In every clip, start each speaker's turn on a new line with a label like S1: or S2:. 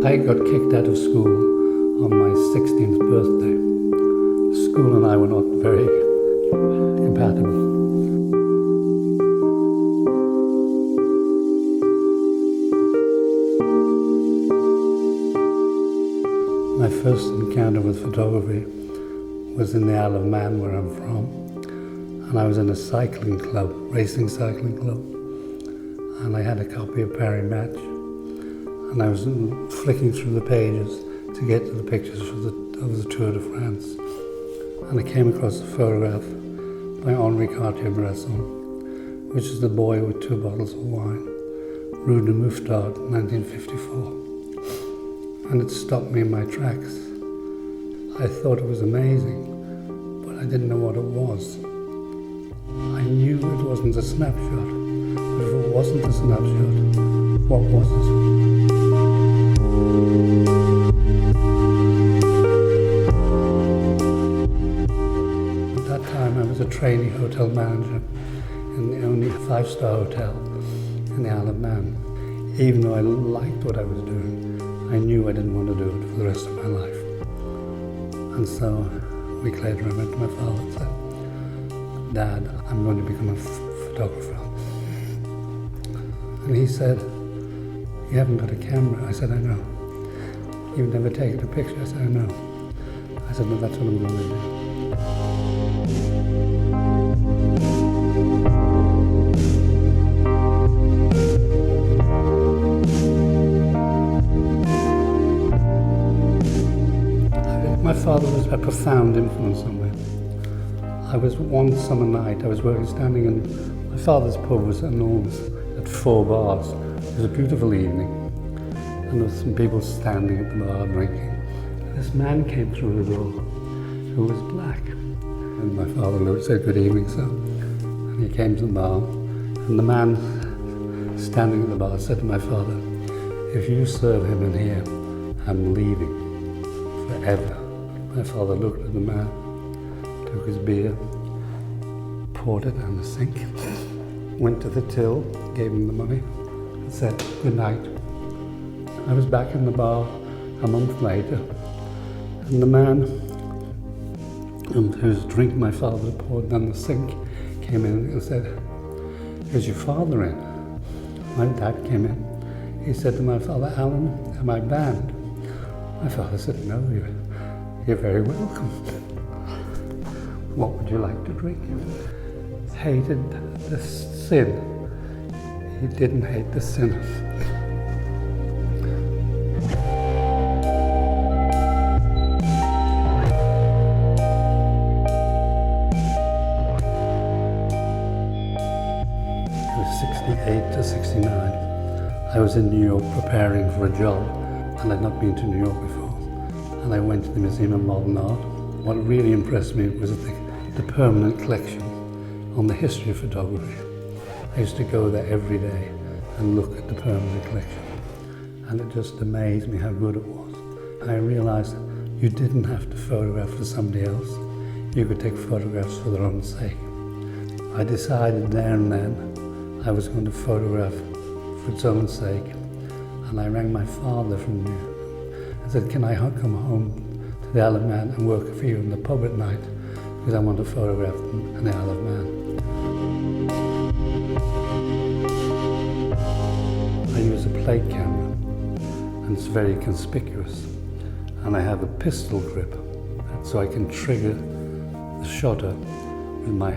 S1: I got kicked out of school on my 16th birthday. School and I were not very compatible. My first encounter with photography was in the Isle of Man, where I'm from, and I was in a cycling club, racing cycling club, and I had a copy of Paris Match, and I was flicking through the pages to get to the pictures of the Tour de France, and I came across a photograph by Henri Cartier-Bresson, which is the boy with 2 bottles of wine, Rue de Mouffetard, 1954. And it stopped me in my tracks. I thought it was amazing, but I didn't know what it was. I knew it wasn't a snapshot, but if it wasn't a snapshot, what was it? At that time, I was a trainee hotel manager in the only 5-star hotel in the Isle of Man. Even though I liked what I was doing, I knew I didn't want to do it for the rest of my life. And so a week later I went to my father and said, Dad, I'm going to become a photographer. And he said, you haven't got a camera. I said, I know. You've never taken a picture. I said, I know. I said, no, that's what I'm going to do. My father was a profound influence on me. I was one summer night, I was standing in, my father's pub was enormous, at 4 bars. It was a beautiful evening, and there were some people standing at the bar drinking. This man came through the door, who was black. And my father said, good evening, sir. And he came to the bar, and the man standing at the bar said to my father, if you serve him in here, I'm leaving forever. My father looked at the man, took his beer, poured it down the sink, went to the till, gave him the money, and said, good night. I was back in the bar a month later, and the man whose drink my father poured down the sink came in and said, is your father in? My dad came in. He said to my father, Alan, am I banned? My father said, no, you're very welcome. What would you like to drink? Hated the sin. He didn't hate the sinners. It was 68 to 69. I was in New York preparing for a job, and I'd not been to New York before. And I went to the Museum of Modern Art. What really impressed me was the permanent collection on the history of photography. I used to go there every day and look at the permanent collection. And it just amazed me how good it was. I realized you didn't have to photograph for somebody else. You could take photographs for their own sake. I decided there and then I was going to photograph for its own sake. And I rang my father from New York. I said, can I come home to the Isle of Man and work for you in the pub at night? Because I want to photograph them in the Isle of Man. I use a plate camera, and it's very conspicuous. And I have a pistol grip, so I can trigger the shutter with my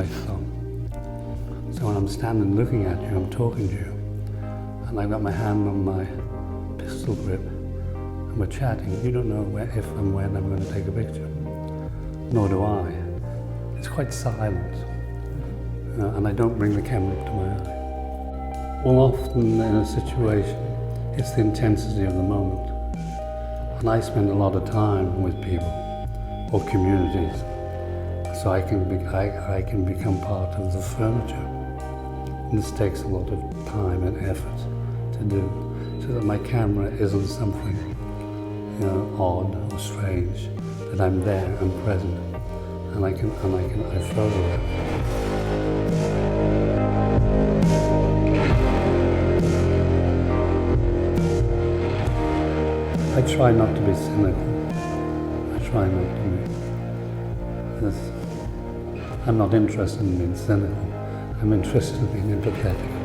S1: thumb. So when I'm standing looking at you, I'm talking to you, and I've got my hand on my pistol grip, and we're chatting. You don't know if and when I'm going to take a picture, nor do I. It's quite silent, and I don't bring the camera up to my eye. Well, often in a situation, it's the intensity of the moment, and I spend a lot of time with people or communities, so I can become part of the furniture. And this takes a lot of time and effort to do, so that my camera isn't something odd or strange, that I'm there and present, and I photograph. I try not to be cynical. I try not to be. I'm not interested in being cynical. I'm interested in being empathetic.